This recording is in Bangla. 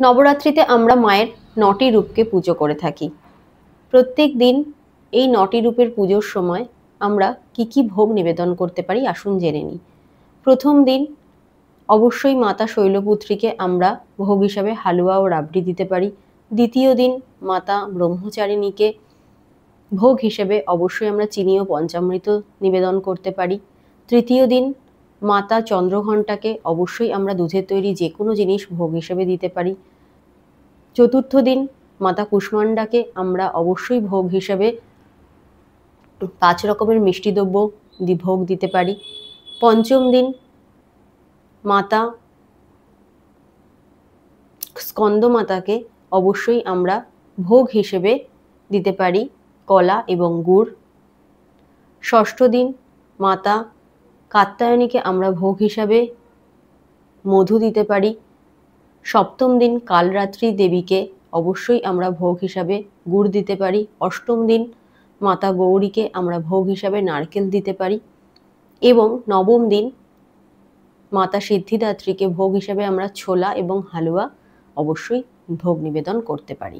নবরাত্রিতে আমরা মায়ের ৯টি রূপকে পুজো করে থাকি। প্রত্যেক দিন এই ৯টি রূপের পুজোর সময় আমরা কি ভোগ নিবেদন করতে পারি আসুন জেনে নিই। প্রথম দিন অবশ্যই মাতা শৈলপুত্রীকে আমরা ভোগ হিসাবে হালুয়া ও রাবড়ি দিতে পারি। দ্বিতীয় দিন মাতা ব্রহ্মচারিণীকে ভোগ হিসেবে অবশ্যই আমরা চিনি ও পঞ্চামৃত নিবেদন করতে পারি। তৃতীয় দিন মাতা চন্দ্রঘণ্টাকে অবশ্যই আমরা দুধের তৈরি যে কোনো জিনিস ভোগ হিসেবে দিতে পারি। চতুর্থ দিন মাতা কুষ্মান্ডাকে আমরা অবশ্যই ভোগ হিসেবে ৫ রকমের মিষ্টি দ্রব্য ভোগ দিতে পারি। পঞ্চম দিন মাতা স্কন্দমাতাকে অবশ্যই আমরা ভোগ হিসেবে দিতে পারি কলা এবং গুড়। ষষ্ঠ দিন মাতা কাত্যায়নীকে আমরা ভোগ হিসাবে মধু দিতে পারি। সপ্তম দিন কালরাত্রি দেবীকে অবশ্যই আমরা ভোগ হিসাবে গুড় দিতে পারি। অষ্টম দিন মাতা গৌরীকে আমরা ভোগ হিসাবে নারকেল দিতে পারি এবং নবম দিন মাতা সিদ্ধিদাত্রীকে ভোগ হিসাবে আমরা ছোলা এবং হালুয়া অবশ্যই ভোগ নিবেদন করতে পারি।